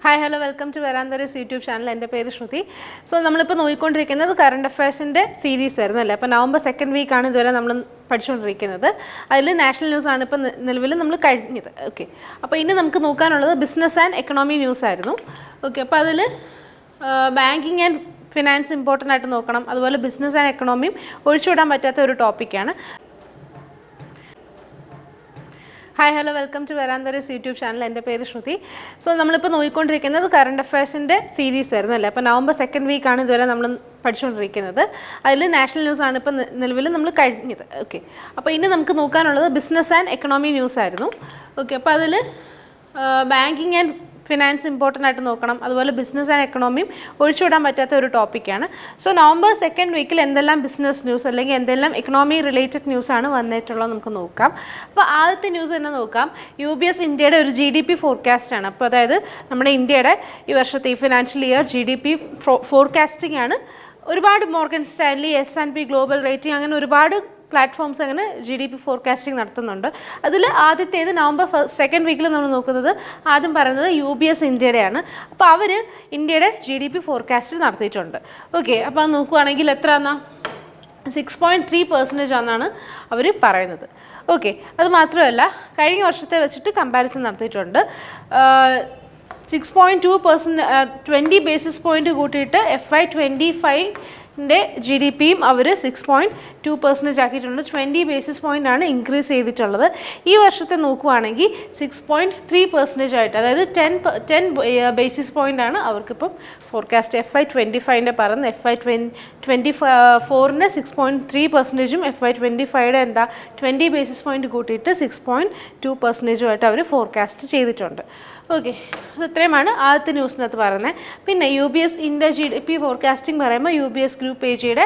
Hi hello welcome to വെരാന്തരീസ് YouTube channel. എൻ്റെ പേര് ശ്രുതി. സോ നമ്മളിപ്പോൾ നോക്കിക്കൊണ്ടിരിക്കുന്നത് കറണ്ട് അഫയേഴ്സിൻ്റെ സീരീസ് ആയിരുന്നു അല്ലേ. അപ്പോൾ നവംബർ 2nd വീക്കാണ് ഇതുവരെ നമ്മൾ പഠിച്ചുകൊണ്ടിരിക്കുന്നത്. അതിൽ നാഷണൽ ന്യൂസാണ് ഇപ്പോൾ നിലവിൽ നമ്മൾ കഴിഞ്ഞത്. ഓക്കെ, അപ്പോൾ ഇനി നമുക്ക് നോക്കാനുള്ളത് ബിസിനസ് ആൻഡ് എക്കണോമി ന്യൂസ് ആയിരുന്നു. ഓക്കെ, അപ്പോൾ അതിൽ ബാങ്കിങ് ആൻഡ് ഫിനാൻസ് ഇമ്പോർട്ടൻ്റ് ആയിട്ട് നോക്കണം. അതുപോലെ ബിസിനസ് ആൻഡ് എക്കണോമിയും ഒഴിച്ചുവിടാൻ പറ്റാത്ത ഒരു ടോപ്പിക്കാണ്. ഹായ് ഹലോ വെൽക്കം ടു വെരാന്തരീസ് യൂട്യൂബ് ചാനൽ. എൻ്റെ പേര് ശ്രുതി. സോ നമ്മളിപ്പോൾ നോക്കിക്കൊണ്ടിരിക്കുന്നത് കറണ്ട് അഫയേഴ്സിൻ്റെ സീരീസ് ആയിരുന്നു അല്ലേ. അപ്പോൾ നവംബർ 2nd വീക്കാണ് ഇതുവരെ നമ്മൾ പഠിച്ചുകൊണ്ടിരിക്കുന്നത്. അതിൽ നാഷണൽ ന്യൂസാണ് ഇപ്പോൾ നിലവിൽ നമ്മൾ കഴിഞ്ഞത്. ഓക്കെ, അപ്പോൾ ഇനി നമുക്ക് നോക്കാനുള്ളത് ബിസിനസ് ആൻഡ് എക്കണോമി ന്യൂസ് ആയിരുന്നു. ഓക്കെ, അപ്പോൾ അതിൽ ബാങ്കിങ് ആൻഡ് ഫിനാൻസ് ഇമ്പോർട്ടൻ്റ് ആയിട്ട് നോക്കണം. അതുപോലെ ബിസിനസ് ആൻഡ് എക്കണോമിയും ഒഴിച്ചുവിടാൻ പറ്റാത്ത ഒരു ടോപ്പിക്കാണ്. സോ നവംബർ 2nd വീക്കിൽ എന്തെല്ലാം ബിസിനസ് ന്യൂസ് അല്ലെങ്കിൽ എന്തെല്ലാം എക്കണോമി റിലേറ്റഡ് ന്യൂസാണ് വന്നിട്ടുള്ളത് നമുക്ക് നോക്കാം. അപ്പോൾ ആദ്യത്തെ ന്യൂസ് തന്നെ നോക്കാം. UBS ഇന്ത്യയുടെ ഒരു GDP ഫോർകാസ്റ്റാണ്. അപ്പോൾ അതായത് നമ്മുടെ ഇന്ത്യയുടെ ഈ വർഷത്തെ ഈ ഫിനാൻഷ്യൽ ഇയർ GDP ഫോർകാസ്റ്റിംഗ് ആണ്. ഒരുപാട് Morgan Stanley, S&P global rating, അങ്ങനെ ഒരുപാട് പ്ലാറ്റ്ഫോംസ് അങ്ങനെ GDP ഫോർകാസ്റ്റിംഗ് നടത്തുന്നുണ്ട്. അതിൽ ആദ്യത്തേത് നവംബർ 2nd വീക്കിൽ നമ്മൾ നോക്കുന്നത് ആദ്യം പറയുന്നത് UBS ഇന്ത്യയുടെയാണ്. അപ്പോൾ അവർ ഇന്ത്യയുടെ GDP ഫോർകാസ്റ്റ് നടത്തിയിട്ടുണ്ട്. ഓക്കെ, അപ്പോൾ അത് നോക്കുകയാണെങ്കിൽ എത്ര എന്നാൽ 6.3% ആണെന്നാണ് അവർ പറയുന്നത്. ഓക്കെ, അത് മാത്രമല്ല കഴിഞ്ഞ വർഷത്തെ വെച്ചിട്ട് കമ്പാരിസൺ നടത്തിയിട്ടുണ്ട്. 6.2% 20 ബേസിസ് പോയിൻറ്റ് കൂട്ടിയിട്ട് FY25ൻ്റെ GDPയും അവർ 6.2% ആക്കിയിട്ടുണ്ട്. 20 ബേസിസ് പോയിൻ്റ് ആണ് ഇൻക്രീസ് ചെയ്തിട്ടുള്ളത്. ഈ വർഷത്തെ നോക്കുകയാണെങ്കിൽ 6.3% ആയിട്ട്, അതായത് 10 ബേസിസ് പോയിൻ്റ് ആണ് അവർക്കിപ്പം ഫോർകാസ്റ്റ്. FY25ൻ്റെ പറയുന്നത് FY24ന് 6.3%, FY25യുടെ എന്താ 20 ബേസിസ് പോയിൻറ്റ് കൂട്ടിയിട്ട് 6.2% ആയിട്ട് അവർ ഫോർകാസ്റ്റ് ചെയ്തിട്ടുണ്ട്. ഓക്കെ, അത് ഇത്രയുമാണ് ആദ്യത്തെ ന്യൂസിനകത്ത് പറയുന്നത്. പിന്നെ UBS ഇന്ത്യ GDP ഫോർകാസ്റ്റിംഗ് പറയുമ്പോൾ UBS ഗ്രൂപ്പ് AGയുടെ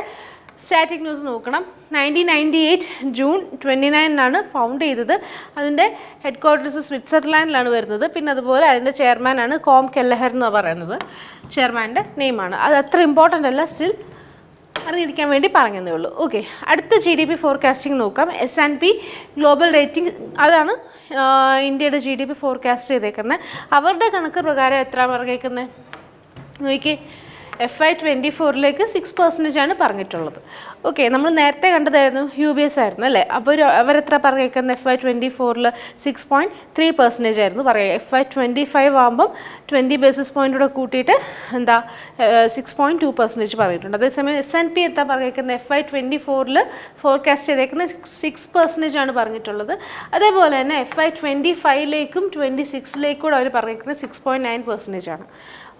സ്റ്റാറ്റിക് ന്യൂസ് നോക്കണം. 1998 ജൂൺ 29 ഫൗണ്ട് ചെയ്തത്. അതിൻ്റെ ഹെഡ് ക്വാർട്ടേഴ്സ് സ്വിറ്റ്സർലാൻഡിലാണ് വരുന്നത്. പിന്നെ അതുപോലെ അതിൻ്റെ ചെയർമാനാണ് കോം കെല്ലഹർ എന്ന് പറയുന്നത്, ചെയർമാൻ്റെ നെയിമാണ്. അത് അത്ര ഇമ്പോർട്ടൻ്റ് അല്ല, സ്റ്റിൽ അറിഞ്ഞിരിക്കാൻ വേണ്ടി പറഞ്ഞതേ ഉള്ളൂ. ഓക്കെ, അടുത്ത GDP ഫോർകാസ്റ്റിംഗ് നോക്കാം. S&P ഗ്ലോബൽ റേറ്റിംഗ്, അതാണ് ഇന്ത്യയുടെ GDP ഫോർകാസ്റ്റ് ചെയ്തേക്കുന്നത്. അവരുടെ കണക്ക് പ്രകാരം എത്ര പറഞ്ഞേക്കുന്നത് നോക്കി, FY24ലേക്ക് 6% ആണ് പറഞ്ഞിട്ടുള്ളത്. ഓക്കെ, നമ്മൾ നേരത്തെ കണ്ടതായിരുന്നു UBS ആയിരുന്നു അല്ലേ. അപ്പോൾ അവരെത്ര പറഞ്ഞേക്കുന്നത് FY24ൽ 6.3% ആയിരുന്നു പറയുക. FY25 ആകുമ്പം 20 ബേസിസ് പോയിൻ്റ് കൂട്ടിയിട്ട് എന്താ 6.2% പറഞ്ഞിട്ടുണ്ട്. അതേസമയം S&P എത്ര പറഞ്ഞേക്കുന്നത് FY24ൽ ഫോർകാസ്റ്റ് ചെയ്തേക്കുന്നത് 6% ആണ് പറഞ്ഞിട്ടുള്ളത്. അതേപോലെ തന്നെ FY25ലേക്കും 26ലേക്കും കൂടെ അവർ പറഞ്ഞേക്കുന്നത് 6.9% ആണ്.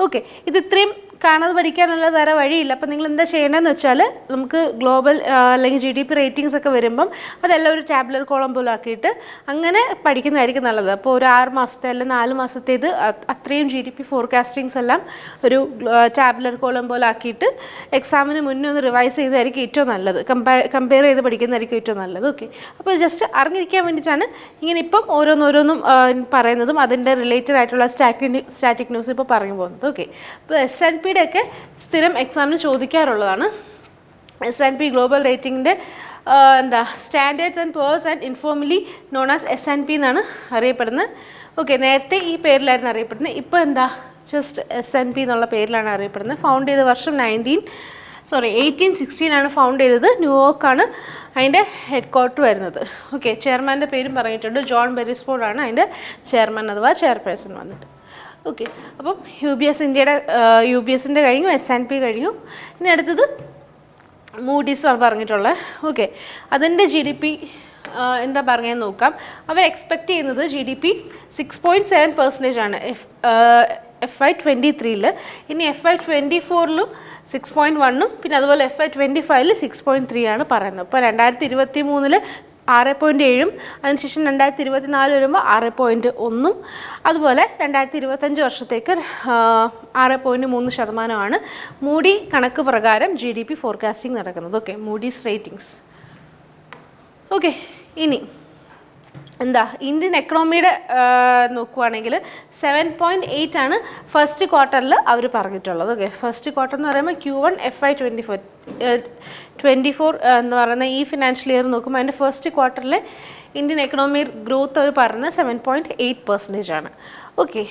ഓക്കെ, ഇത് ഇത്രയും കാണാതെ പഠിക്കാനുള്ള വേറെ വഴിയില്ല. അപ്പോൾ നിങ്ങൾ എന്താ ചെയ്യേണ്ടതെന്ന് വെച്ചാൽ, നമുക്ക് ഗ്ലോബൽ അല്ലെങ്കിൽ GDP റേറ്റിംഗ്സ് ഒക്കെ വരുമ്പം അതെല്ലാം ഒരു ടാബുലർ കോളം പോലെ ആക്കിയിട്ട് അങ്ങനെ പഠിക്കുന്നതായിരിക്കും നല്ലത്. അപ്പോൾ ഒരു 6 മാസത്തെ അല്ലെങ്കിൽ 4 മാസത്തേത് അത്രയും GDP ഫോർകാസ്റ്റിങ്സ് എല്ലാം ഒരു ടാബുലർ കോളം പോലെ ആക്കിയിട്ട് എക്സാമിന് മുന്നേ ഒന്ന് റിവൈസ് ചെയ്തതായിരിക്കും ഏറ്റവും നല്ലത്. കമ്പയർ ചെയ്ത് പഠിക്കുന്നതായിരിക്കും ഏറ്റവും നല്ലത്. ഓക്കെ, അപ്പോൾ ജസ്റ്റ് അറിഞ്ഞിരിക്കാൻ വേണ്ടിയിട്ടാണ് ഇങ്ങനെ ഇപ്പം ഓരോന്നോരോന്നും പറയുന്നതും അതിൻ്റെ റിലേറ്റഡ് ആയിട്ടുള്ള സ്റ്റാറ്റിക് ന്യൂസ് ഇപ്പോൾ പറഞ്ഞു പോകുന്നത്. ഓക്കെ, അപ്പോൾ S&Pയുടെ ഒക്കെ സ്ഥിരം എക്സാമിന് ചോദിക്കാറുള്ളതാണ്. S&P ഗ്ലോബൽ റേറ്റിംഗിൻ്റെ എന്താ standards and purse and informally known as S&P എന്നാണ് അറിയപ്പെടുന്നത്. ഓക്കെ, നേരത്തെ ഈ പേരിലായിരുന്നു അറിയപ്പെടുന്നത്. ഇപ്പോൾ എന്താ ജസ്റ്റ് S&P എന്നുള്ള പേരിലാണ് അറിയപ്പെടുന്നത്. ഫൗണ്ട് ചെയ്ത വർഷം 1816 ആണ് ഫൗണ്ട് ചെയ്തത്. ന്യൂയോർക്കാണ് അതിൻ്റെ ഹെഡ് ക്വാർട്ടർ വരുന്നത്. ഓക്കെ, ചെയർമാൻ്റെ പേരും പറഞ്ഞിട്ടുണ്ട്. ജോൺ ബെറിസ്ഫോർഡ് ആണ് അതിൻ്റെ ചെയർമാൻ അഥവാ ചെയർപേഴ്സൺ വന്നിട്ട്. ഓക്കെ, അപ്പം UBSൻ്റെ കഴിഞ്ഞു, S&P കഴിഞ്ഞു. ഇനി അടുത്തത് മൂഡീസ് പറഞ്ഞിട്ടുള്ളത്. ഓക്കെ, അതിൻ്റെ GDP എന്താ പറഞ്ഞതെന്ന് നോക്കാം. അവർ എക്സ്പെക്റ്റ് ചെയ്യുന്നത് GDP 6.7% ആണ് FY23ൽ. ഇനി FY24ലും 6.1ഉം പിന്നെ അതുപോലെ FY25ൽ 6.3 ആണ് പറയുന്നത്. ഇപ്പോൾ 2023ൽ 6.7ഉം അതിനുശേഷം 2024 വരുമ്പോൾ 6.1ഉം അതുപോലെ 2025 വർഷത്തേക്ക് 6.3% മൂഡി കണക്ക് പ്രകാരം GDP ഫോർകാസ്റ്റിംഗ് നടക്കുന്നത്. Okay, Moody's ratings. ഓക്കെ, ഇനി എന്താ ഇന്ത്യൻ എക്കണോമിയുടെ നോക്കുവാണെങ്കിൽ 7.8 ആണ് ഫസ്റ്റ് ക്വാർട്ടറിൽ അവർ പറഞ്ഞിട്ടുള്ളത്. ഓക്കെ, ഫസ്റ്റ് ക്വാർട്ടർ എന്ന് പറയുമ്പോൾ Q1 FY24 എന്ന് പറയുന്ന ഈ ഫിനാൻഷ്യൽ ഇയർ നോക്കുമ്പോൾ അതിൻ്റെ ഫസ്റ്റ് ക്വാർട്ടറിൽ ഇന്ത്യൻ എക്കണോമി ഗ്രോത്ത് അവർ പറയുന്നത് 7.8% ആണ്. ഓക്കെ,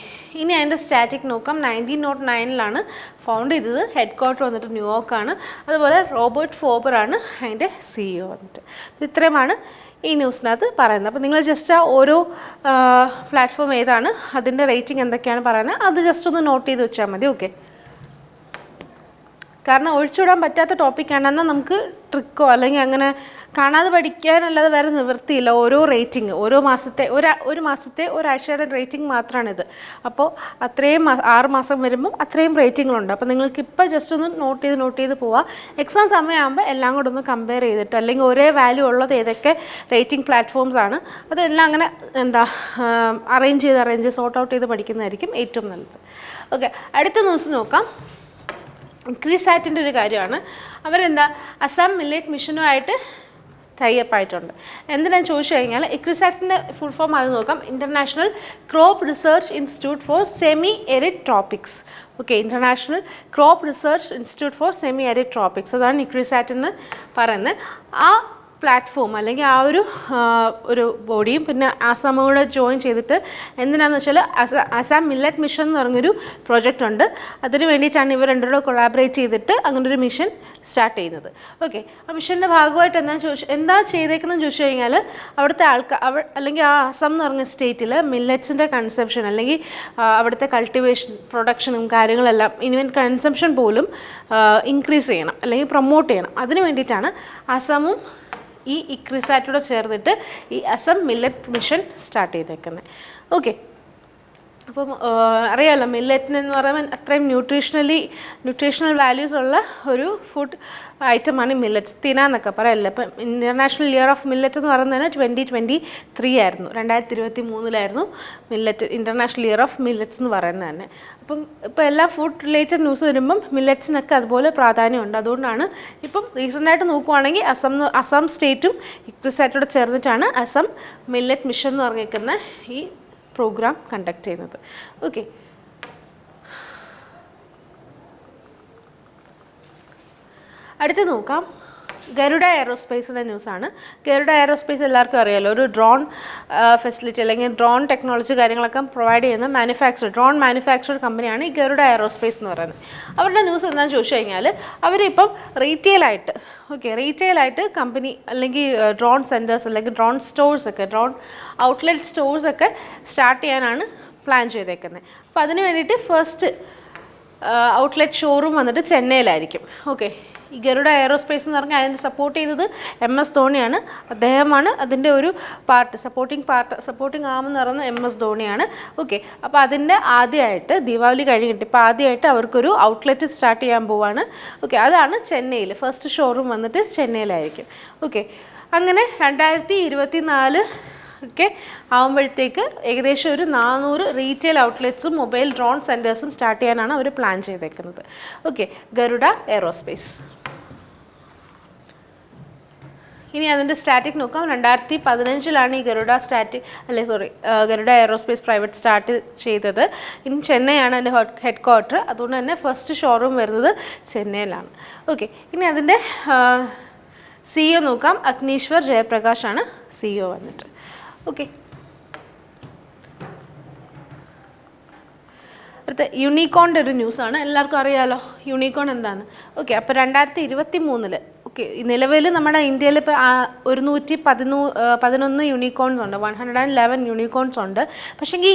ഇനി അതിൻ്റെ സ്റ്റാറ്റിക് നോക്കാം. 1909 ഫൗണ്ട് ചെയ്തത്. ഹെഡ് ക്വാർട്ടർ വന്നിട്ട് ന്യൂയോർക്കാണ്. അതുപോലെ റോബർട്ട് ഫോബറാണ് അതിൻ്റെ CEO വന്നിട്ട്. ഇത്രയുമാണ് ഈ ന്യൂസിനകത്ത് പറയുന്നത്. അപ്പോൾ നിങ്ങൾ ജസ്റ്റ് ആ ഓരോ പ്ലാറ്റ്ഫോം ഏതാണ്, അതിൻ്റെ റേറ്റിംഗ് എന്തൊക്കെയാണ് പറയുന്നത്, അത് ജസ്റ്റ് ഒന്ന് നോട്ട് ചെയ്ത് വെച്ചാൽ മതി. ഓക്കെ, കാരണം ഒഴിച്ചുവിടാൻ പറ്റാത്ത ടോപ്പിക്കാണെന്നാൽ നമുക്ക് ട്രിക്കോ അല്ലെങ്കിൽ അങ്ങനെ കാണാതെ പഠിക്കാനല്ലാതെ വേറെ നിവൃത്തിയില്ല. ഓരോ റേറ്റിംഗ് ഓരോ മാസത്തെ ഒരു മാസത്തെ ഒരാഴ്ചയുടെ റേറ്റിംഗ് മാത്രമാണിത്. അപ്പോൾ അത്രയും 6 മാസം വരുമ്പം അത്രയും റേറ്റിങ്ങുകളുണ്ട്. അപ്പോൾ നിങ്ങൾക്ക് ഇപ്പോൾ ജസ്റ്റ് ഒന്ന് നോട്ട് ചെയ്ത് പോവുക. എക്സാം സമയമാകുമ്പോൾ എല്ലാം കൂടെ ഒന്ന് കമ്പയർ ചെയ്തിട്ട്, അല്ലെങ്കിൽ ഒരേ വാല്യൂ ഉള്ളത് ഏതൊക്കെ റേറ്റിംഗ് പ്ലാറ്റ്ഫോംസ് ആണ് അതെല്ലാം അങ്ങനെ അറേഞ്ച് ചെയ്ത് സോർട്ട് ഔട്ട് ചെയ്ത് പഠിക്കുന്നതായിരിക്കും ഏറ്റവും നല്ലത്. ഓക്കെ, അടുത്ത ന്യൂസ് നോക്കാം. ഇക്രിസാറ്റിൻ്റെ ഒരു കാര്യമാണ്. അവരെന്താ അസം മില്ലറ്റ് മിഷനുമായിട്ട് ടൈപ്പ് ആയിട്ടുണ്ട്. എന്തിനാന്ന് ചോദിച്ചു കഴിഞ്ഞാൽ ഇക്രിസാറ്റിൻ്റെ ഫുൾ ഫോം അത് നോക്കാം. International crop research institute four semi arid Tropics. Okay, international crop research institute four semi arid Tropics, അതാണ് ഇക്രിസാറ്റ് എന്ന് പറയുന്നത്. ആ പ്ലാറ്റ്ഫോം അല്ലെങ്കിൽ ആ ഒരു ബോഡിയും പിന്നെ ആസാമും കൂടെ ജോയിൻ ചെയ്തിട്ട് എന്തിനാന്ന് വെച്ചാൽ ആസാം മില്ലറ്റ് മിഷൻ എന്ന് പറഞ്ഞൊരു പ്രോജക്റ്റ് ഉണ്ട്. അതിന് വേണ്ടിയിട്ടാണ് ഇവർ രണ്ടുകൂടെ കൊളാബറേറ്റ് ചെയ്തിട്ട് അങ്ങനൊരു മിഷൻ സ്റ്റാർട്ട് ചെയ്യുന്നത്. ഓക്കെ, ആ മിഷൻ്റെ ഭാഗമായിട്ട് എന്താ ചെയ്തേക്കുന്നതെന്ന് ചോദിച്ചു കഴിഞ്ഞാൽ അവിടുത്തെ അല്ലെങ്കിൽ ആ ആസാം എന്ന് പറഞ്ഞ സ്റ്റേറ്റിൽ മില്ലറ്റ്സിൻ്റെ കൺസംഷൻ അല്ലെങ്കിൽ അവിടുത്തെ കൾട്ടിവേഷൻ പ്രൊഡക്ഷനും കാര്യങ്ങളെല്ലാം ഈവൻ കൺസംഷൻ പോലും ഇൻക്രീസ് ചെയ്യണം അല്ലെങ്കിൽ പ്രൊമോട്ട് ചെയ്യണം. അതിന് വേണ്ടിയിട്ടാണ് ആസാമും ഈ ഇക്രിസാറ്റോടെ ചേർന്നിട്ട് ഈ അസം മില്ലറ്റ് മിഷൻ സ്റ്റാർട്ട് ചെയ്തേക്കുന്നത്. ഓക്കെ, അപ്പം അറിയാമല്ലോ മില്ലറ്റിനെന്ന് പറയുമ്പോൾ അത്രയും ന്യൂട്രീഷണൽ വാല്യൂസ് ഉള്ള ഒരു ഫുഡ് ഐറ്റമാണ് മില്ലറ്റ്സ്. തിന എന്നൊക്കെ പറയല്ലോ. ഇപ്പം ഇൻ്റർനാഷണൽ ഇയർ ഓഫ് മില്ലറ്റ് എന്ന് പറയുന്നതിന് 2023 ആയിരുന്നു. 2023 millet international year of millets എന്ന് പറയുന്നത് തന്നെ. അപ്പം ഇപ്പോൾ എല്ലാ ഫുഡ് റിലേറ്റഡ് ന്യൂസ് വരുമ്പം മില്ലറ്റ്സിനൊക്കെ അതുപോലെ പ്രാധാന്യമുണ്ട്. അതുകൊണ്ടാണ് ഇപ്പം റീസെൻ്റായിട്ട് നോക്കുവാണെങ്കിൽ അസം സ്റ്റേറ്റും ഇക്രിസാറ്റോടെ ചേർന്നിട്ടാണ് അസം മില്ലറ്റ് മിഷൻ എന്ന് പറഞ്ഞിരിക്കുന്ന ഈ പ്രോഗ്രാം കണ്ടക്ട് ചെയ്യുന്നത്. ഓക്കെ, അടുത്ത് നോക്കാം. ഗരുഡ എയറോസ്പേസിൻ്റെ ന്യൂസാണ്. ഗരുഡ എയറോസ്പേസ് എല്ലാവർക്കും അറിയാമല്ലോ, ഒരു ഡ്രോൺ ഫെസിലിറ്റി അല്ലെങ്കിൽ ഡ്രോൺ ടെക്നോളജി കാര്യങ്ങളൊക്കെ പ്രൊവൈഡ് ചെയ്യുന്ന ഡ്രോൺ മാനുഫാക്ചർ കമ്പനിയാണ് ഈ ഗരുഡ എയറോസ്പേസ് എന്ന് പറയുന്നത്. അവരുടെ ന്യൂസ് എന്താണെന്ന് ചോദിച്ചു കഴിഞ്ഞാൽ അവരിപ്പം റീറ്റെയിലായിട്ട് കമ്പനി അല്ലെങ്കിൽ ഡ്രോൺ സെൻറ്റേഴ്സ് അല്ലെങ്കിൽ ഡ്രോൺ സ്റ്റോഴ്സൊക്കെ ഡ്രോൺ ഔട്ട്ലെറ്റ് സ്റ്റോഴ്സൊക്കെ സ്റ്റാർട്ട് ചെയ്യാനാണ് പ്ലാൻ ചെയ്തേക്കുന്നത്. അപ്പോൾ അതിന് വേണ്ടിയിട്ട് ഫസ്റ്റ് ഔട്ട്ലെറ്റ് ഷോറൂം വന്നിട്ട് ചെന്നൈയിലായിരിക്കും. ഓക്കെ, ഈ ഗരുഡ എയറോസ്പേസ് എന്ന് പറഞ്ഞാൽ അതിന് സപ്പോർട്ട് ചെയ്തത് MS ധോണിയാണ്. അദ്ദേഹമാണ് അതിൻ്റെ ഒരു സപ്പോർട്ടിംഗ് ആമെന്ന് പറയുന്നത് MS ധോണിയാണ്. ഓക്കെ, അപ്പോൾ അതിൻ്റെ ആദ്യമായിട്ട് ദീപാവലി കഴിഞ്ഞിട്ട് ഇപ്പോൾ ആദ്യമായിട്ട് അവർക്കൊരു ഔട്ട്ലെറ്റ് സ്റ്റാർട്ട് ചെയ്യാൻ പോവാണ്. ഓക്കെ, അതാണ് ചെന്നൈയിൽ. ഫസ്റ്റ് ഷോറൂം വന്നിട്ട് ചെന്നൈയിലായിരിക്കും. ഓക്കെ, അങ്ങനെ 2024 ഒക്കെ ആകുമ്പോഴത്തേക്ക് ഏകദേശം ഒരു 400 റീറ്റെയിൽ ഔട്ട്ലെറ്റ്സും മൊബൈൽ ഡ്രോൺ സെൻറ്റേഴ്സും സ്റ്റാർട്ട് ചെയ്യാനാണ് അവർ പ്ലാൻ ചെയ്തേക്കുന്നത്. Okay, Garuda aerospace. ഇനി അതിൻ്റെ സ്റ്റാറ്റിക് നോക്കാം. 2015 ഈ ഗരുഡ എയറോസ്പേസ് പ്രൈവറ്റ് സ്റ്റാർട്ട് ചെയ്തത്. ഇനി ചെന്നൈയാണ് അതിൻ്റെ ഹെഡ് ക്വാർട്ടർ. അതുകൊണ്ട് തന്നെ ഫസ്റ്റ് ഷോറൂം വരുന്നത് ചെന്നൈയിലാണ്. ഓക്കെ, ഇനി അതിൻ്റെ CEO നോക്കാം. അഗ്നീശ്വർ ജയപ്രകാശാണ് CEO വന്നിട്ട്. ഓക്കെ, അടുത്ത യൂണിക്കോണിൻ്റെ ഒരു ന്യൂസാണ്. എല്ലാവർക്കും അറിയാമല്ലോ യൂണിക്കോൺ എന്താണെന്ന്. ഓക്കെ, അപ്പോൾ 2023 ഓക്കെ നിലവിൽ നമ്മുടെ ഇന്ത്യയിൽ ഇപ്പോൾ 111 യൂണിക്കോൺസ് ഉണ്ട്. 111 യൂണിക്കോൺസ് ഉണ്ട്. പക്ഷേങ്കിൽ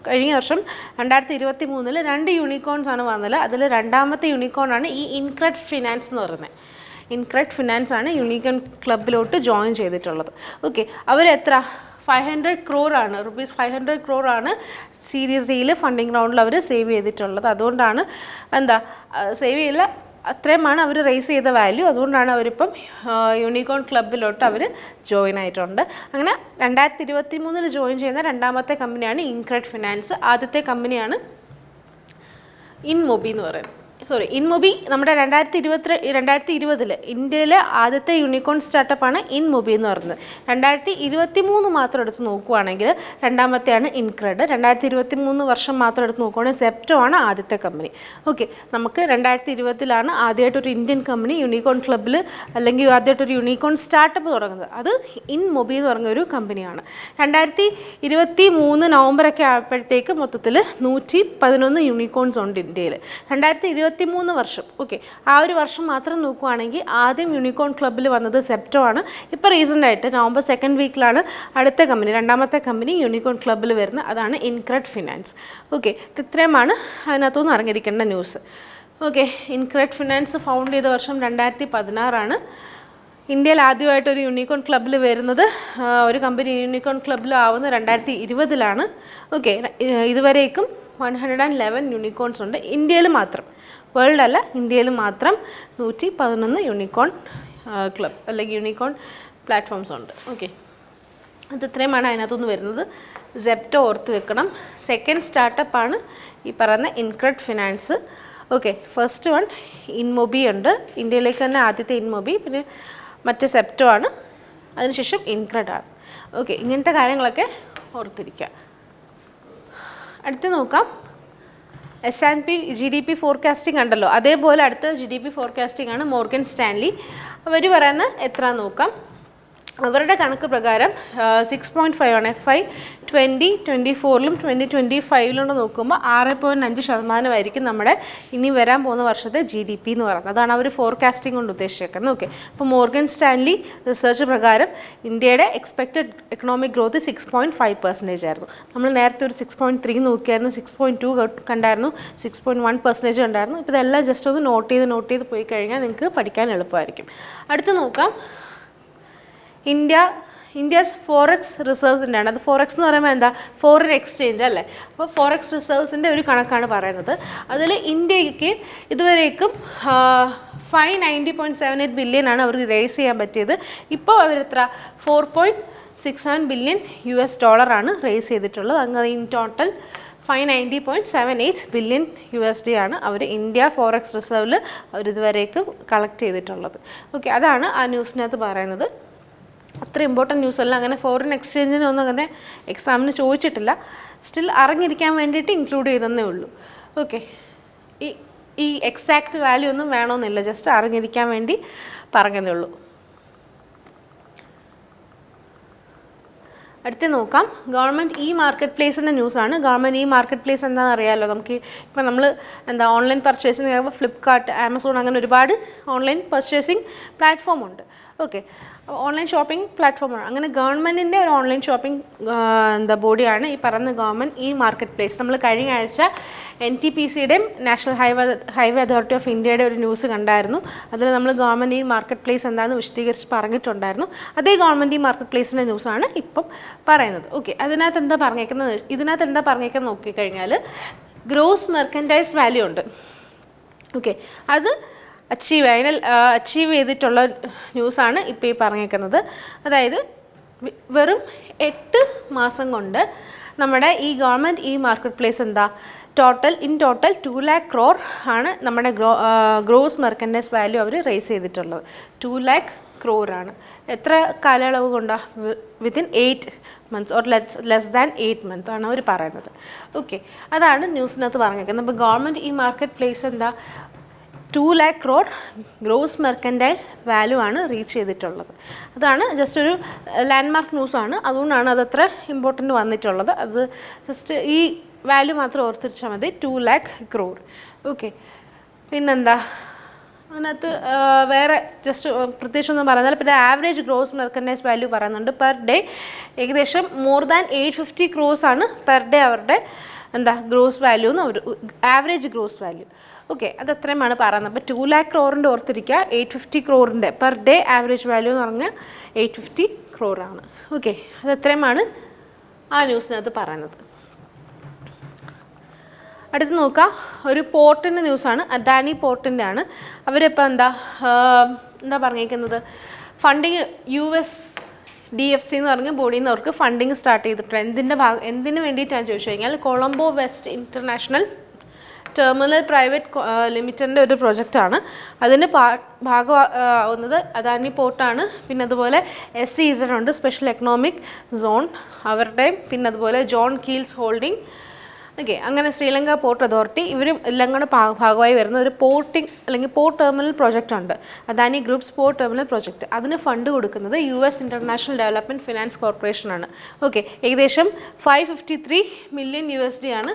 കഴിഞ്ഞ വർഷം 2023 2 യൂണിക്കോൺസ് ആണ് വന്നത്. അതിൽ രണ്ടാമത്തെ യൂണിക്കോണാണ് ഈ ഇൻക്രെഡ് ഫിനാൻസ് എന്ന് പറയുന്നത്. ഇൻക്രെഡ് ഫിനാൻസ് ആണ് യൂണിക്കോൺ ക്ലബിലോട്ട് ജോയിൻ ചെയ്തിട്ടുള്ളത്. ഓക്കെ, അവരെത്ര 500 crore റുപ്പീസ് 500 crore സീരീസ് Dയിൽ ഫണ്ടിങ് റൗണ്ടിൽ അവർ സേവ് ചെയ്തിട്ടുള്ളത്. അതുകൊണ്ടാണ് സേവ് ചെയ്യില്ല, അത്രയുമാണ് അവർ റേസ് ചെയ്ത വാല്യൂ. അതുകൊണ്ടാണ് അവരിപ്പം യൂണിക്കോൺ ക്ലബിലോട്ട് അവർ ജോയിൻ ആയിട്ടുണ്ട്. അങ്ങനെ 2023 ജോയിൻ ചെയ്യുന്ന രണ്ടാമത്തെ കമ്പനിയാണ് ഇൻക്രെഡ് ഫിനാൻസ്. ആദ്യത്തെ കമ്പനിയാണ് ഇൻമൊബി എന്ന് പറയുന്നത്. ഇൻമൊബി നമ്മുടെ 2020 ഇന്ത്യയിലെ ആദ്യത്തെ യൂണിക്കോൺ സ്റ്റാർട്ടപ്പാണ് ഇൻമൊബി എന്ന് പറയുന്നത്. 2023 മാത്രം എടുത്ത് നോക്കുകയാണെങ്കിൽ രണ്ടാമത്തെയാണ് ഇൻക്രെഡ്. 2023 വർഷം മാത്രം എടുത്ത് നോക്കുകയാണെങ്കിൽ സെപ്റ്റോ ആണ് ആദ്യത്തെ കമ്പനി. ഓക്കെ, നമുക്ക് 2020 ആദ്യമായിട്ടൊരു ഇന്ത്യൻ കമ്പനി യൂണിക്കോൺ ക്ലബ്ബിൽ അല്ലെങ്കിൽ ആദ്യമായിട്ടൊരു യൂണിക്കോൺ സ്റ്റാർട്ടപ്പ് തുടങ്ങുന്നത്. അത് ഇൻമൊബി എന്ന് പറഞ്ഞ ഒരു കമ്പനിയാണ്. 2023 നവംബറൊക്കെ ആയപ്പോഴത്തേക്ക് മൊത്തത്തിൽ 111 യൂണിക്കോൺസ് ഉണ്ട് ഇന്ത്യയിൽ. 2023 വർഷം, ഓക്കെ, ആ ഒരു വർഷം മാത്രം നോക്കുകയാണെങ്കിൽ ആദ്യം യൂണിക്കോൺ ക്ലബ്ബിൽ വന്നത് സെപ്റ്റോ ആണ്. ഇപ്പോൾ റീസെൻ്റായിട്ട് നവംബർ 2nd വീക്കിലാണ് അടുത്ത കമ്പനി, രണ്ടാമത്തെ കമ്പനി യൂണിക്കോൺ ക്ലബ്ബിൽ വരുന്നത്. അതാണ് ഇൻക്രെഡ് ഫിനാൻസ്. ഓക്കെ, ഇത്രയുമാണ് അതിനകത്തുനിന്ന് അറിഞ്ഞിരിക്കേണ്ട ന്യൂസ്. ഓക്കെ, ഇൻക്രെഡ് ഫിനാൻസ് ഫൗണ്ട് ചെയ്ത വർഷം 2016 ഇന്ത്യയിൽ ആദ്യമായിട്ടൊരു യൂണിക്കോൺ ക്ലബ്ബിൽ വരുന്നത്, ഒരു കമ്പനി യൂണിക്കോൺ ക്ലബ്ബിൽ ആവുന്നത് 2020. ഓക്കെ, ഇതുവരേക്കും 111 യൂണിക്കോൺസ് ഉണ്ട് ഇന്ത്യയിൽ മാത്രം, വേൾഡ് അല്ല, ഇന്ത്യയിൽ മാത്രം 111 യൂണിക്കോൺ ക്ലബ് അല്ലെങ്കിൽ യൂണിക്കോൺ പ്ലാറ്റ്ഫോംസ് ഉണ്ട്. ഓക്കെ, അത് ഇത്രയുമാണ് അതിനകത്തുനിന്ന് വരുന്നത്. സെപ്റ്റോ ഓർത്ത് വെക്കണം. സെക്കൻഡ് സ്റ്റാർട്ടപ്പാണ് ഈ പറയുന്ന ഇൻക്രെഡ് ഫിനാൻസ്. ഓക്കെ, ഫസ്റ്റ് വൺ ഇൻമൊബി ഉണ്ട്, ഇന്ത്യയിലേക്ക് തന്നെ ആദ്യത്തെ ഇൻമൊബി, പിന്നെ മറ്റേ സെപ്റ്റോ ആണ്, അതിനുശേഷം ഇൻക്രെഡ് ആണ്. ഓക്കെ, ഇങ്ങനത്തെ കാര്യങ്ങളൊക്കെ ഓർത്തിരിക്കുക. അടുത്ത് നോക്കാം, S&P GDP ഫോർകാസ്റ്റിംഗ് ഉണ്ടല്ലോ, അതേപോലെ അടുത്ത GDP ഫോർകാസ്റ്റിംഗ് ആണ് മോർഗൻ സ്റ്റാൻലി. അവർ പറയുന്ന എത്ര നോക്കാം. അവരുടെ കണക്ക് പ്രകാരം 6.5 ആണ്. FY 2024 2025 നോക്കുമ്പോൾ 6.5% നമ്മുടെ ഇനി വരാൻ പോകുന്ന വർഷത്തെ GDP എന്ന് പറയുന്നത്. അതാണ് അവർ ഫോർകാസ്റ്റിംഗ് കൊണ്ട് ഉദ്ദേശിക്കുന്നത്. ഓക്കെ, അപ്പോൾ മോർഗൻ സ്റ്റാൻലി റിസർച്ച് പ്രകാരം ഇന്ത്യയുടെ എക്സ്പെക്റ്റഡ് എക്കണോമിക് ഗ്രോത്ത് 6.5% ആയിരുന്നു. നമ്മൾ നേരത്തെ ഒരു 6.3 നോക്കിയായിരുന്നു, 6.2 കണ്ടായിരുന്നു, 6.1% ഉണ്ടായിരുന്നു. ഇപ്പോൾ ഇതെല്ലാം ജസ്റ്റ് ഒന്ന് നോട്ട് ചെയ്ത് പോയി കഴിഞ്ഞാൽ നിങ്ങൾക്ക് പഠിക്കാൻ എളുപ്പമായിരിക്കും. അടുത്ത് നോക്കാം, ഇന്ത്യസ് ഫോറക്സ് റിസർവ്സിൻ്റെ ആണ്. അത് ഫോറക്സ് എന്ന് പറയുമ്പോൾ എന്താ, ഫോറിൻ എക്സ്ചേഞ്ച് അല്ലേ. അപ്പോൾ ഫോറക്സ് റിസർവ്സിൻ്റെ ഒരു കണക്കാണ് പറയുന്നത്. അതിൽ ഇന്ത്യക്ക് ഇതുവരേക്കും 590.78 ബില്യൺ ആണ് അവർക്ക് റേസ് ചെയ്യാൻ പറ്റിയത്. ഇപ്പോൾ അവരെത്ര, 4.67 ബില്യൺ US$ ആണ് റേസ് ചെയ്തിട്ടുള്ളത്. അങ്ങനെ ഇൻ ടോട്ടൽ 590.78 ബില്യൺ USD ആണ് അവർ ഇന്ത്യ ഫോറക്സ് റിസർവിൽ അവരിതുവരേക്കും കളക്ട് ചെയ്തിട്ടുള്ളത്. ഓക്കെ, അതാണ് ആ ന്യൂസിനകത്ത് പറയുന്നത്. അത്ര ഇമ്പോർട്ടൻറ്റ് ന്യൂസ് അല്ല, അങ്ങനെ ഫോറിൻ എക്സ്ചേഞ്ചിനൊന്നും അങ്ങനെ എക്സാമിന് ചോദിച്ചിട്ടില്ല, സ്റ്റിൽ അറിഞ്ഞിരിക്കാൻ വേണ്ടിയിട്ട് ഇൻക്ലൂഡ് ചെയ്തെന്നേ ഉള്ളൂ. ഓക്കെ, ഈ എക്സാക്റ്റ് വാല്യൂ ഒന്നും വേണമെന്നില്ല, ജസ്റ്റ് അറിഞ്ഞിരിക്കാൻ വേണ്ടി പറഞ്ഞതേ ഉള്ളൂ. അടുത്ത് നോക്കാം, ഗവൺമെൻറ് ഇ മാർക്കറ്റ് പ്ലേസിൻ്റെ ന്യൂസാണ്. ഗവൺമെൻറ് ഇ മാർക്കറ്റ് പ്ലേസ് എന്താണെന്ന് അറിയാമല്ലോ. നമുക്ക് ഇപ്പം നമ്മൾ ഓൺലൈൻ പർച്ചേസിങ് ചെയ്യുമ്പോൾ ഫ്ലിപ്കാർട്ട്, ആമസോൺ അങ്ങനെ ഒരുപാട് ഓൺലൈൻ പർച്ചേസിങ് പ്ലാറ്റ്ഫോം ഉണ്ട്. ഓക്കെ, ഓൺലൈൻ ഷോപ്പിംഗ് പ്ലാറ്റ്ഫോമാണ്. അങ്ങനെ ഗവൺമെൻറ്റിൻ്റെ ഒരു ഓൺലൈൻ ഷോപ്പിംഗ് ബോഡിയാണ് ഈ പറയുന്ന ഗവൺമെൻറ് ഇ മാർക്കറ്റ് പ്ലേസ്. നമ്മൾ കഴിഞ്ഞ ആഴ്ച NTPCയുടെയും നാഷണൽ ഹൈവേ അതോറിറ്റി ഓഫ് ഇന്ത്യയുടെ ഒരു ന്യൂസ് കണ്ടായിരുന്നു. അതിൽ നമ്മൾ ഗവൺമെൻറ് ഇ മാർക്കറ്റ് പ്ലേസ് എന്താണെന്ന് വിശദീകരിച്ച് പറഞ്ഞിട്ടുണ്ടായിരുന്നു. അതേ ഗവൺമെൻറ് ഇ മാർക്കറ്റ് പ്ലേസിൻ്റെ ന്യൂസാണ് ഇപ്പം പറയുന്നത്. ഓക്കെ, ഇതിനകത്ത് എന്താ പറഞ്ഞേക്കുന്നത് നോക്കിക്കഴിഞ്ഞാൽ ഗ്രോസ് മെർക്കൻഡൈസ് വാല്യൂ ഉണ്ട്. ഓക്കെ, അത് അച്ചീവ് ചെയ്തിട്ടുള്ള ന്യൂസാണ് ഇപ്പോൾ ഈ പറഞ്ഞേക്കുന്നത്. അതായത് വെറും 8 മാസം കൊണ്ട് നമ്മുടെ ഈ ഗവൺമെൻറ് ഇ മാർക്കറ്റ് പ്ലേസ് എന്താ ഇൻ ടോട്ടൽ 2 lakh crore ആണ് നമ്മുടെ ഗ്രോസ് മെർക്കൻഡൈസ് വാല്യൂ അവർ റേസ് ചെയ്തിട്ടുള്ളത്. 2 lakh crore ആണ്. എത്ര കാലയളവ് കൊണ്ടാണ്? Within 8 months or less than 8 months ആണ് അവർ പറയുന്നത്. ഓക്കെ, അതാണ് ന്യൂസിനകത്ത് പറഞ്ഞേക്കുന്നത്. അപ്പോൾ ഗവൺമെൻറ് ഇ മാർക്കറ്റ് പ്ലേസ് എന്താ 2 lakh crore gross mercantile value ആണ് റീച്ച് ചെയ്തിട്ടുള്ളത്. അതാണ് ജസ്റ്റ് ഒരു ലാൻഡ്മാർക്ക് ന്യൂസാണ്, അതുകൊണ്ടാണ് അതത്ര ഇമ്പോർട്ടൻറ്റ് വന്നിട്ടുള്ളത്. അത് ജസ്റ്റ് ഈ വാല്യൂ മാത്രം ഓർത്തിരിച്ചാൽ മതി, 2 lakh crore. ഓക്കെ, പിന്നെന്താ അതിനകത്ത് വേറെ ജസ്റ്റ് പ്രത്യേകിച്ചൊന്നും പറയുന്നില്ല. പിന്നെ ആവറേജ് ഗ്രോസ് മെർക്കൻഡൈസ് വാല്യൂ പറയുന്നുണ്ട്. പെർ ഡേ ഏകദേശം മോർ ദാൻ 850 crores ആണ് പെർ ഡേ അവരുടെ ഗ്രോസ് വാല്യൂ എന്ന് അവർ ആവറേജ് ഗ്രോസ് വാല്യൂ. ഓക്കെ, അത് അത്രയുമാണ് പറയുന്നത്. അപ്പോൾ 2 lakh crore ഓർത്തിരിക്കുക, 850 crore per day average value എന്ന് പറഞ്ഞാൽ 850 crore ആണ്. ഓക്കെ, അത് അത്രയുമാണ് ആ ന്യൂസിനകത്ത് പറയുന്നത്. അടുത്ത് നോക്കാം, ഒരു പോർട്ടിൻ്റെ ന്യൂസാണ്. അദാനി പോർട്ടിൻ്റെ ആണ്. അവരിപ്പോൾ എന്താ പറഞ്ഞേക്കുന്നത്, ഫണ്ടിങ് USDFC എന്ന് പറഞ്ഞ ബോഡിയിൽ നിന്ന് അവർക്ക് ഫണ്ടിങ് സ്റ്റാർട്ട് ചെയ്തിട്ടുണ്ട്. എന്തിന് വേണ്ടിയിട്ടാണ് ചോദിച്ചു കഴിഞ്ഞാൽ Colombo West International Terminal Private ലിമിറ്റഡിൻ്റെ ഒരു പ്രൊജക്റ്റാണ്. അതിന് ഭാഗമാവുന്നത് അദാനി പോർട്ടാണ്. പിന്നെ അതുപോലെ SEZ ഉണ്ട്, സ്പെഷ്യൽ എക്കണോമിക് സോൺ അവരുടെയും. പിന്നെ അതുപോലെ ജോൺ കീൽസ് ഹോൾഡിംഗ്. ഓക്കെ, അങ്ങനെ ശ്രീലങ്ക പോർട്ട് അതോറിറ്റി ഇവരും എല്ലാം കൂടെ ഭാഗമായി വരുന്ന ഒരു പോർട്ടിംഗ് അല്ലെങ്കിൽ പോർട്ട് ടെർമിനൽ പ്രോജക്റ്റ് ഉണ്ട്, Adani groups port terminal project. അതിന് ഫണ്ട് കൊടുക്കുന്നത് US ഇൻ്റർനാഷണൽ ഡെവലപ്മെൻറ്റ് ഫിനാൻസ് കോർപ്പറേഷനാണ്. ഓക്കെ, ഏകദേശം $553 million ആണ്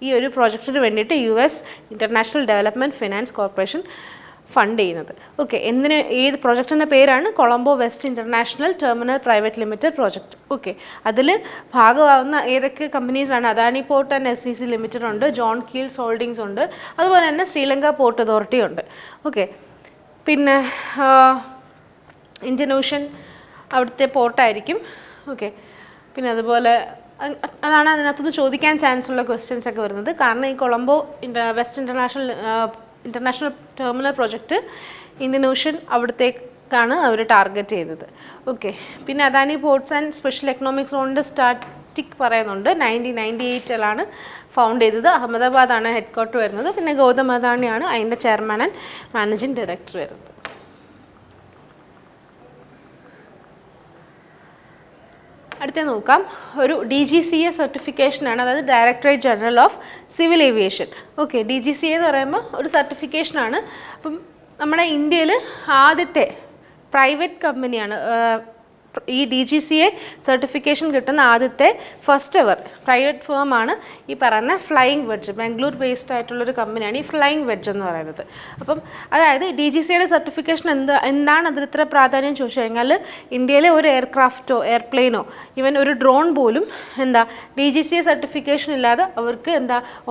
ഈ ഒരു പ്രോജക്റ്റിന് വേണ്ടിയിട്ട് US International Development Finance Corporation fund ചെയ്യുന്നത്. ഓക്കെ, ഏത് പ്രോജക്റ്റിൻ്റെ പേരാണ് Colombo West International Terminal Private Limited project. Okay, അതിൽ ഭാഗമാവുന്ന ഏതൊക്കെ കമ്പനീസാണ്? Adani port and SEZ limited ഉണ്ട്, ജോൺ കീൽസ് ഹോൾഡിങ്സ് ഉണ്ട്, അതുപോലെ തന്നെ ശ്രീലങ്ക പോർട്ട് അതോറിറ്റി ഉണ്ട്. ഓക്കെ, പിന്നെ ഇന്ത്യൻ ഓഷ്യൻ അവിടുത്തെ പോർട്ടായിരിക്കും. ഓക്കെ, പിന്നെ അതുപോലെ അതാണ് അതിനകത്തുനിന്ന് ചോദിക്കാൻ ചാൻസ് ഉള്ള ക്വസ്റ്റ്യൻസ് ഒക്കെ വരുന്നത്. കാരണം ഈ Colombo West International Terminal project Indian Ocean അവിടത്തേക്കാണ് അവർ ടാർഗറ്റ് ചെയ്യുന്നത്. ഓക്കെ, പിന്നെ Adani ports and special economic സോണിൻ്റെ സ്റ്റാറ്റിക് പറയുന്നുണ്ട്. 1998 ഫൗണ്ട് ചെയ്തത്. അഹമ്മദാബാദാണ് ഹെഡ് ക്വാർട്ടർ വരുന്നത്. പിന്നെ ഗൗതം അദാനിയാണ് അതിൻ്റെ ചെയർമാൻ ആൻഡ് മാനേജിംഗ് ഡയറക്ടർ വരുന്നത്. അടുത്ത നോക്കാം, ഒരു DGCA സർട്ടിഫിക്കേഷനാണ്, അതായത് directorate general of civil aviation. Okay, DGCA എന്ന് പറയുമ്പോൾ ഒരു സർട്ടിഫിക്കേഷനാണ്. അപ്പം നമ്മുടെ ഇന്ത്യയിൽ ആദ്യത്തെ പ്രൈവറ്റ് കമ്പനിയാണ് ഈ DGCA സർട്ടിഫിക്കേഷൻ കിട്ടുന്ന ആദ്യത്തെ ഫസ്റ്റ് എവർ പ്രൈവറ്റ് ഫേമാണ് ഈ പറയുന്ന ഫ്ലൈയിങ് വെഡ്ജ്. ബാംഗ്ലൂർ ബേസ്ഡ് ആയിട്ടുള്ളൊരു കമ്പനിയാണ് ഈ ഫ്ലൈയിങ് വെഡ്ജ് എന്ന് പറയുന്നത്. അപ്പം അതായത് DGCAയുടെ സർട്ടിഫിക്കേഷൻ എന്താണ് അതിൽ ഇത്ര പ്രാധാന്യം ചോദിച്ചു കഴിഞ്ഞാൽ, ഇന്ത്യയിലെ ഒരു എയർക്രാഫ്റ്റോ എയർപ്ലെയിനോ ഈവൻ ഒരു ഡ്രോൺ പോലും DGCA സർട്ടിഫിക്കേഷൻ ഇല്ലാതെ അവർക്ക്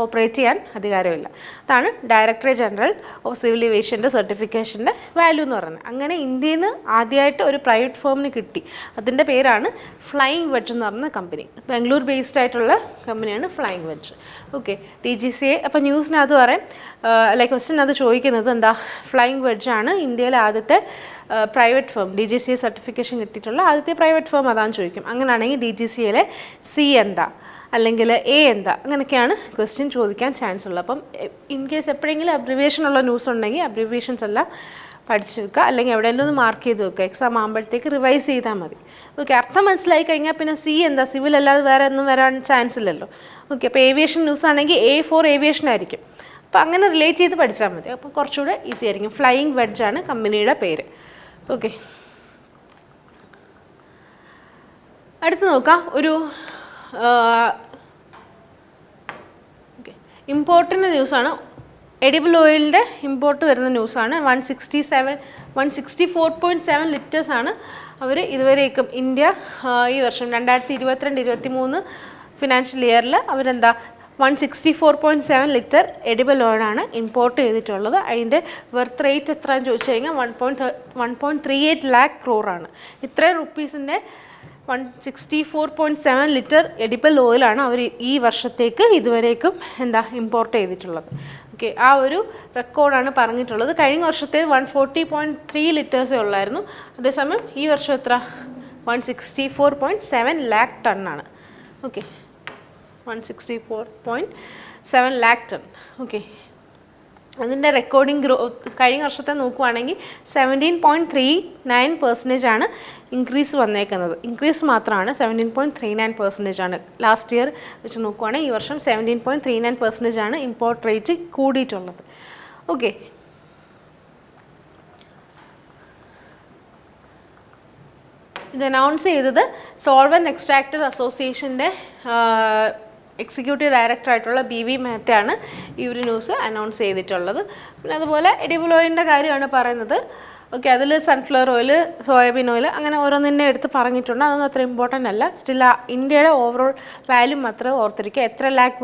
ഓപ്പറേറ്റ് ചെയ്യാൻ അധികാരമില്ല. അതാണ് ഡയറക്ടറേറ്റ് ജനറൽ ഓഫ് സിവിൽ ഏവിയേഷൻ്റെ സർട്ടിഫിക്കേഷൻ്റെ വാല്യൂ എന്ന് പറയുന്നത്. അങ്ങനെ ഇന്ത്യയിൽ നിന്ന് ആദ്യമായിട്ട് ഒരു പ്രൈവറ്റ് ഫേമിന് കിട്ടി. അതിൻ്റെ പേരാണ് ഫ്ലൈയിങ് വെഡ്ജ് എന്ന് പറയുന്ന കമ്പനി. ബാംഗ്ലൂർ ബേസ്ഡ് ആയിട്ടുള്ള കമ്പനിയാണ് ഫ്ലൈയിങ് വെഡ്ജ്. ഓക്കെ, DGCA അപ്പോൾ ന്യൂസിനകത്ത് പറയും ക്വസ്റ്റ്യൻ അത് ചോദിക്കുന്നത് ഫ്ലൈയിങ് വെഡ്ജാണ് ഇന്ത്യയിലെ ആദ്യത്തെ പ്രൈവറ്റ് ഫേം. DGCA സർട്ടിഫിക്കേഷൻ കിട്ടിയിട്ടുള്ള ആദ്യത്തെ പ്രൈവറ്റ് ഫേം അതാണ് ചോദിക്കും. അങ്ങനെയാണെങ്കിൽ DGCAയിലെ C എന്താ അല്ലെങ്കിൽ A എന്താ, അങ്ങനെയൊക്കെയാണ് ക്വസ്റ്റ്യൻ ചോദിക്കാൻ ചാൻസ് ഉള്ളത്. അപ്പം ഇൻ കേസ് എപ്പോഴെങ്കിലും അബ്രിവേഷനുള്ള ന്യൂസ് ഉണ്ടെങ്കിൽ അബ്രിവേഷൻസ് എല്ലാം പഠിച്ചു വെക്കുക, അല്ലെങ്കിൽ എവിടെയെങ്കിലും ഒന്ന് മാർക്ക് ചെയ്ത് വെക്കുക. എക്സാം ആകുമ്പോഴത്തേക്ക് റിവൈസ് ചെയ്താൽ മതി. ഓക്കെ, അർത്ഥം മനസ്സിലായി കഴിഞ്ഞാൽ പിന്നെ C എന്താ, സിവിൽ അല്ലാതെ വേറെ ഒന്നും വരാൻ ചാൻസ് ഇല്ലല്ലോ. ഓക്കെ, അപ്പോൾ ഏവിയേഷൻ ന്യൂസ് ആണെങ്കിൽ A for ഏവിയേഷൻ ആയിരിക്കും. അപ്പോൾ അങ്ങനെ റിലേറ്റ് ചെയ്ത് പഠിച്ചാൽ മതി. അപ്പോൾ കുറച്ചുകൂടെ ഈസി ആയിരിക്കും. ഫ്ലൈയിങ് വെഡ്ജാണ് കമ്പനിയുടെ പേര്. ഓക്കെ, അടുത്ത് നോക്കാം, ഒരു ഇമ്പോർട്ടൻ്റ് ന്യൂസാണ്. എഡിബിൾ ഓയിലിൻ്റെ ഇമ്പോർട്ട് വരുന്ന ന്യൂസാണ്. 164.7 ലിറ്റേഴ്സാണ് അവർ ഇതുവരേക്കും ഇന്ത്യ ഈ വർഷം 2022-23 ഫിനാൻഷ്യൽ ഇയറിൽ 164.7 ലിറ്റർ എഡിബിൾ ഓയിലാണ് ഇമ്പോർട്ട് ചെയ്തിട്ടുള്ളത്. അതിൻ്റെ വെർത്ത് റേറ്റ് എത്രയാണെന്ന് ചോദിച്ചു കഴിഞ്ഞാൽ 1.38 lakh crore ആണ്. ഇത്രയും റുപ്പീസിൻ്റെ 164.7 ലിറ്റർ എഡിബിൾ ഓയിലാണ് അവർ ഈ വർഷത്തേക്ക് ഇതുവരേക്കും ഇമ്പോർട്ട് ചെയ്തിട്ടുള്ളത്. ഓക്കെ, ആ ഒരു റെക്കോർഡാണ് പറഞ്ഞിട്ടുള്ളത്. കഴിഞ്ഞ വർഷത്തെ 140.3 ലിറ്റേഴ്സേ ഉള്ളായിരുന്നു. അതേസമയം ഈ വർഷം എത്ര 164.7 lakh ടണ്ണാണ്. Okay, 164.7 lakh ton. ഓക്കെ, അതിൻ്റെ റെക്കോർഡിംഗ് ഗ്രോത്ത് കഴിഞ്ഞ വർഷത്തെ നോക്കുവാണെങ്കിൽ 17.39% ആണ് ഇൻക്രീസ് വന്നേക്കുന്നത്. ഇൻക്രീസ് മാത്രമാണ് 17.39% ആണ്. ലാസ്റ്റ് ഇയർ വെച്ച് നോക്കുവാണെങ്കിൽ ഈ വർഷം 17.39% ആണ് ഇമ്പോർട്ട് റേറ്റ് കൂടിയിട്ടുള്ളത്. ഓക്കെ, ഇത് അനൗൺസ് ചെയ്തത് സോൾവെൻറ്റ് എക്സ്ട്രാക്ടർ അസോസിയേഷൻ്റെ എക്സിക്യൂട്ടീവ് ഡയറക്ടറായിട്ടുള്ള BV മെഹ്തയാണ് ഈ ഒരു ന്യൂസ് അനൗൺസ് ചെയ്തിട്ടുള്ളത്. പിന്നെ അതുപോലെ എഡിബിൾ ഓയിലിൻ്റെ കാര്യമാണ് പറയുന്നത്. ഓക്കെ, അതിൽ സൺഫ്ലവർ ഓയിൽ, സോയാബീൻ ഓയിൽ അങ്ങനെ ഓരോന്നിനെ എടുത്ത് പറഞ്ഞിട്ടുണ്ട്. അതൊന്നും അത്ര ഇമ്പോർട്ടൻ്റ് അല്ല. സ്റ്റിൽ ഇന്ത്യയുടെ ഓവറോൾ വാല്യൂ മാത്രം ഓർത്തിരിക്കുക. എത്ര ലാക്ക്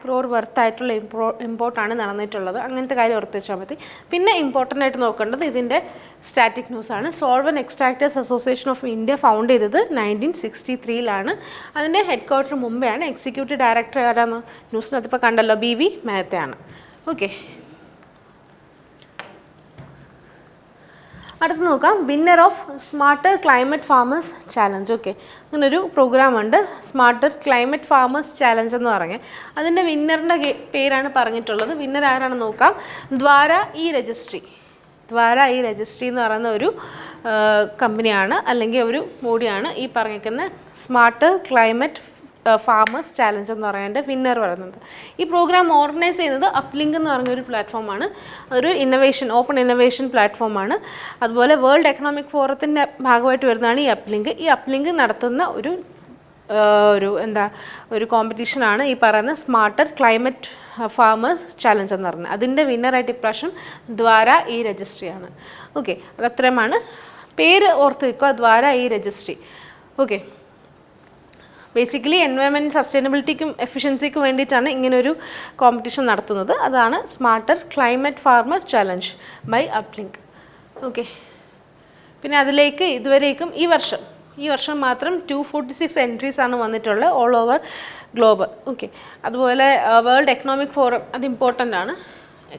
ക്രോർ വർത്ത് ആയിട്ടുള്ള ഇമ്പോർട്ടാണ് നടന്നിട്ടുള്ളത്, അങ്ങനത്തെ കാര്യം ഓർത്ത് വെച്ചാൽ മതി. പിന്നെ ഇമ്പോർട്ടൻ്റ് ആയിട്ട് നോക്കേണ്ടത് ഇതിൻ്റെ സ്റ്റാറ്റിക് ന്യൂസാണ്. Solvent extractors association of India found ചെയ്തത് 1963 അതിൻ്റെ ഹെഡ് ക്വാർട്ടർ മുംബൈയാണ്. എക്സിക്യൂട്ടീവ് ഡയറക്ടർ ആരാന്ന് ന്യൂസിനകത്തിപ്പോൾ കണ്ടല്ലോ, BV മെഹ്തയാണ്. ഓക്കെ, അടുത്ത് നോക്കാം, winner of smarter climate farmers challenge. Okay, അങ്ങനൊരു പ്രോഗ്രാമുണ്ട്, സ്മാർട്ടർ ക്ലൈമറ്റ് ഫാമേഴ്സ് ചാലഞ്ച് എന്ന് പറഞ്ഞ്. അതിൻ്റെ വിന്നറിൻ്റെ പേരാണ് പറഞ്ഞിട്ടുള്ളത്. വിന്നർ ആരാണെന്ന് നോക്കാം, Dvara E registry. Dvara E registry എന്ന് പറയുന്ന ഒരു കമ്പനിയാണ്, അല്ലെങ്കിൽ ഒരു ബോഡിയാണ് ഈ പറഞ്ഞിരിക്കുന്ന സ്മാർട്ടർ ക്ലൈമറ്റ് ഫാമേഴ്സ് ചാലഞ്ച് എന്ന് പറയുന്നതിൻ്റെ വിന്നർ പറയുന്നത്. ഈ പ്രോഗ്രാം ഓർഗനൈസ് ചെയ്യുന്നത് അപ്ലിങ്ക് എന്ന് പറഞ്ഞൊരു പ്ലാറ്റ്ഫോമാണ്. അതൊരു ഇന്നൊവേഷൻ, ഓപ്പൺ ഇന്നൊവേഷൻ പ്ലാറ്റ്ഫോമാണ്. അതുപോലെ വേൾഡ് എക്കണോമിക് ഫോറത്തിൻ്റെ ഭാഗമായിട്ട് വരുന്നതാണ് ഈ അപ്ലിങ്ക്. ഈ അപ്ലിങ്ക് നടത്തുന്ന ഒരു കോമ്പറ്റീഷനാണ് ഈ പറയുന്ന സ്മാർട്ടർ ക്ലൈമറ്റ് ഫാമേഴ്സ് ചാലഞ്ച് എന്ന് പറയുന്നത്. അതിൻ്റെ വിന്നറായിട്ട് ഇപ്രാവശ്യം ദ്വാര ഇ രജിസ്ട്രിയാണ്. ഓക്കെ, അതത്രയുമാണ്. പേര് ഓർത്ത് വയ്ക്കുക, Dvara E registry. Okay, basically environment സസ്റ്റൈനബിലിറ്റിക്കും എഫിഷ്യൻസിക്കും വേണ്ടിയിട്ടാണ് ഇങ്ങനൊരു കോമ്പറ്റീഷൻ നടത്തുന്നത്. അതാണ് smarter climate farmer challenge by Uplink. Okay, പിന്നെ അതിലേക്ക് ഇതുവരേക്കും ഈ വർഷം മാത്രം 246 എൻട്രീസ് ആണ് വന്നിട്ടുള്ളത് ഓൾ ഓവർ ഗ്ലോബ്. ഓക്കെ, അതുപോലെ വേൾഡ് എക്കണോമിക് ഫോറം അത് ഇമ്പോർട്ടൻ്റ് ആണ്,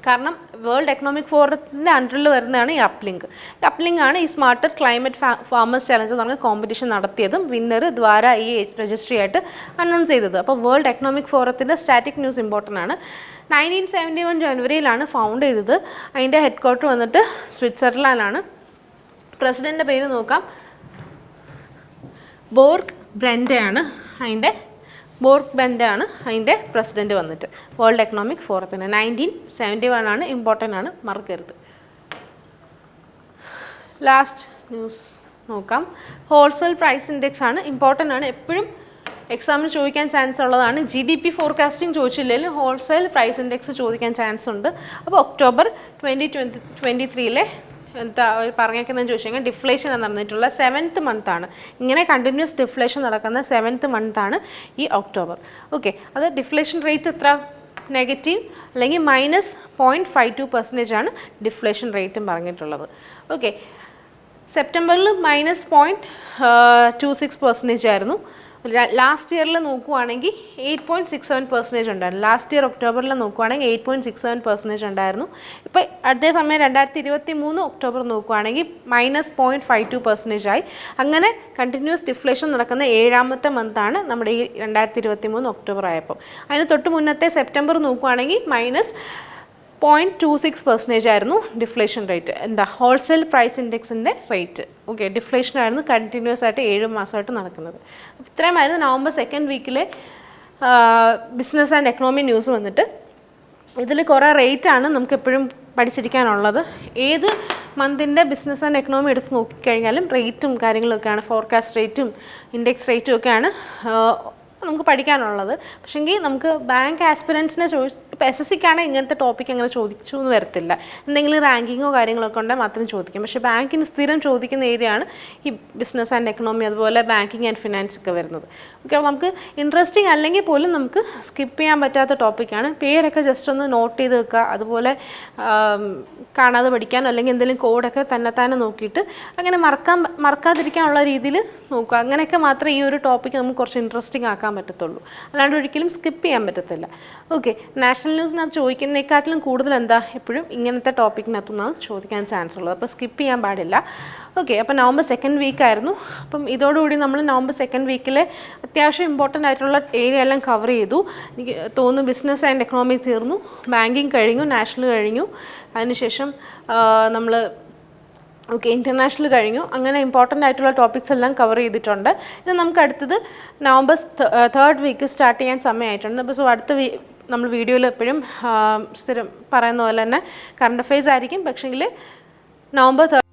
കാരണം വേൾഡ് എക്കണോമിക് ഫോറത്തിൻ്റെ അണ്ടറിൽ വരുന്നതാണ് ഈ അപ്ലിങ്ക്. അപ്ലിങ്ക് ആണ് ഈ സ്മാർട്ടർ ക്ലൈമറ്റ് ഫാമേഴ്സ് ചാലഞ്ച് എന്ന് പറഞ്ഞ കോമ്പറ്റീഷൻ നടത്തിയതും വിന്നർ ദ്വാര ഈ രജിസ്ട്രി ആയിട്ട് അനൗൺസ് ചെയ്തത്. അപ്പോൾ വേൾഡ് എക്കണോമിക് ഫോറത്തിൻ്റെ സ്റ്റാറ്റിക് ന്യൂസ് ഇമ്പോർട്ടൻ്റ് ആണ്. 1971 ജനുവരിയിലാണ് ഫൗണ്ട് ചെയ്തത്. അതിൻ്റെ ഹെഡ് ക്വാർട്ടർ വന്നിട്ട് സ്വിറ്റ്സർലാൻഡാണ്. പ്രസിഡൻ്റിൻ്റെ പേര് നോക്കാം, ബോർക്ക് ബ്രെൻഡയാണ് അതിൻ്റെ പ്രസിഡൻറ്റ് വന്നിട്ട് വേൾഡ് എക്കണോമിക് ഫോറത്തിന്. 1971 ആണ്, ഇമ്പോർട്ടൻ്റ് ആണ്, മറക്കരുത്. ലാസ്റ്റ് ന്യൂസ് നോക്കാം, ഹോൾസെയിൽ പ്രൈസ് ഇൻഡെക്സ് ആണ്, ഇമ്പോർട്ടൻ്റ് ആണ്, എപ്പോഴും എക്സാമിന് ചോദിക്കാൻ ചാൻസ് ഉള്ളതാണ്. GDP ഫോർകാസ്റ്റിംഗ് ചോദിച്ചില്ലെങ്കിലും ഹോൾസെയിൽ പ്രൈസ് ഇൻഡെക്സ് ചോദിക്കാൻ ചാൻസ് ഉണ്ട്. അപ്പോൾ ഒക്ടോബർ 2023 എന്താ പറഞ്ഞേക്കുന്നതെന്ന് ചോദിച്ചു കഴിഞ്ഞാൽ ഡിഫ്ലേഷൻ എന്ന് പറഞ്ഞിട്ടുള്ള 7th മന്താണ്. ഇങ്ങനെ കണ്ടിന്യൂസ് ഡിഫ്ലേഷൻ നടക്കുന്ന 7th മന്താണ് ഈ ഒക്ടോബർ. ഓക്കെ, അത് ഡിഫ്ലേഷൻ റേറ്റ് എത്ര, നെഗറ്റീവ് അല്ലെങ്കിൽ -0.52% ആണ് ഡിഫ്ലേഷൻ റേറ്റും പറഞ്ഞിട്ടുള്ളത്. ഓക്കെ, സെപ്റ്റംബറിൽ -0.26% ആയിരുന്നു. ലാസ്റ്റ് ഇയറിൽ നോക്കുവാണെങ്കിൽ 8.67% ഉണ്ടായിരുന്നു. ലാസ്റ്റ് ഇയർ ഒക്ടോബറിൽ നോക്കുവാണെങ്കിൽ 8.67% ഉണ്ടായിരുന്നു. ഇപ്പോൾ അതേ സമയം 2023 ഒക്ടോബർ നോക്കുവാണെങ്കിൽ -0.52% ആയി. അങ്ങനെ കണ്ടിന്യൂസ് ഡിഫ്ലേഷൻ നടക്കുന്ന 7ാമത്തെ മന്താണ് നമ്മുടെ ഈ 2023 ഒക്ടോബർ ആയപ്പോൾ. അതിന് തൊട്ട് മുന്നത്തെ സെപ്റ്റംബർ നോക്കുവാണെങ്കിൽ -0.26% ആയിരുന്നു ഡിഫ്ലേഷൻ റേറ്റ്, ഹോൾസെയിൽ പ്രൈസ് ഇൻഡെക്സിൻ്റെ റേറ്റ്. ഓക്കെ, ഡിഫ്ലേഷൻ ആയിരുന്നു കണ്ടിന്യൂസ് ആയിട്ട് 7 മാസമായിട്ട് നടക്കുന്നത്. അപ്പോൾ ഇത്രയുമായിരുന്നു നവംബർ 2nd വീക്കിലെ ബിസിനസ് ആൻഡ് എക്കണോമി ന്യൂസ് വന്നിട്ട്. ഇതിൽ കുറേ റേറ്റാണ് നമുക്ക് എപ്പോഴും പഠിച്ചിരിക്കാനുള്ളത്. ഏത് മന്തിൻ്റെ ബിസിനസ് ആൻഡ് എക്കണോമി എടുത്ത് നോക്കിക്കഴിഞ്ഞാലും റേറ്റും കാര്യങ്ങളൊക്കെയാണ്, ഫോർകാസ്റ്റ് റേറ്റും ഇൻഡെക്സ് റേറ്റും ഒക്കെയാണ് നമുക്ക് പഠിക്കാനുള്ളത്. പക്ഷേങ്കിൽ നമുക്ക് ബാങ്ക് ആസ്പിരൻസിനെ ഇപ്പോൾ SSCക്കാണെങ്കിൽ ഇങ്ങനത്തെ ടോപ്പിക്ക് അങ്ങനെ ചോദിച്ചു എന്ന് വരത്തില്ല. എന്തെങ്കിലും റാങ്കിങ്ങോ കാര്യങ്ങളൊക്കെ ഉണ്ടെങ്കിൽ മാത്രം ചോദിക്കും. പക്ഷേ ബാങ്കിന് സ്ഥിരം ചോദിക്കുന്ന ഏരിയയാണ് ഈ ബിസിനസ് ആൻഡ് എക്കണോമി, അതുപോലെ ബാങ്കിങ് ആൻഡ് ഫിനാൻസ് ഒക്കെ വരുന്നത്. ഓക്കെ, അപ്പോൾ നമുക്ക് ഇൻട്രസ്റ്റിംഗ് അല്ലെങ്കിൽ പോലും നമുക്ക് സ്കിപ്പ് ചെയ്യാൻ പറ്റാത്ത ടോപ്പിക്കാണ്. പേരൊക്കെ ജസ്റ്റ് ഒന്ന് നോട്ട് ചെയ്ത് വെക്കുക, അതുപോലെ കാണാതെ പഠിക്കാനോ അല്ലെങ്കിൽ എന്തെങ്കിലും കോഡൊക്കെ തന്നെത്താനെ നോക്കിയിട്ട് അങ്ങനെ മറക്കാതിരിക്കാനുള്ള രീതിയിൽ നോക്കുക. അങ്ങനെയൊക്കെ മാത്രമേ ഈ ഒരു ടോപ്പിക്ക് നമുക്ക് കുറച്ച് ഇൻട്രസ്റ്റിംഗ് ആക്കാൻ പറ്റത്തുള്ളൂ, അല്ലാണ്ട് ഒരിക്കലും സ്കിപ്പ് ചെയ്യാൻ പറ്റത്തില്ല. ഓക്കെ, നാഷണൽ ന്യൂസിനകത്ത് ചോദിക്കുന്നതിനെക്കാട്ടിലും കൂടുതൽ എപ്പോഴും ഇങ്ങനത്തെ ടോപ്പിക്കിനകത്തുനിന്നാണ് ചോദിക്കാൻ ചാൻസ് ഉള്ളത്. അപ്പോൾ സ്കിപ്പ് ചെയ്യാൻ പാടില്ല. ഓക്കെ, അപ്പോൾ നവംബർ 2nd വീക്കായിരുന്നു. അപ്പം ഇതോടുകൂടി നമ്മൾ നവംബർ 2nd വീക്കിലെ അത്യാവശ്യം ഇമ്പോർട്ടൻ്റ് ആയിട്ടുള്ള ഏരിയ എല്ലാം കവർ ചെയ്തു. എനിക്ക് തോന്നുന്നു ബിസിനസ് ആൻഡ് എക്കണോമി തീർന്നു, ബാങ്കിങ് കഴിഞ്ഞു, നാഷണൽ കഴിഞ്ഞു, അതിനുശേഷം നമ്മൾ ഇൻ്റർനാഷണൽ കഴിഞ്ഞു. അങ്ങനെ ഇമ്പോർട്ടൻ്റ് ആയിട്ടുള്ള ടോപ്പിക്സ് എല്ലാം കവർ ചെയ്തിട്ടുണ്ട്. ഇനി നമുക്ക് അടുത്തത് നവംബർ 3rd വീക്ക് സ്റ്റാർട്ട് ചെയ്യാൻ സമയമായിട്ടുണ്ട്. അപ്പോൾ അടുത്ത നമ്മൾ വീഡിയോയിൽ എപ്പോഴും സ്ഥിരം പറയുന്ന പോലെ തന്നെ കറണ്ട് അഫെയർസ് ആയിരിക്കും. പക്ഷേങ്കിൽ നവംബർ 3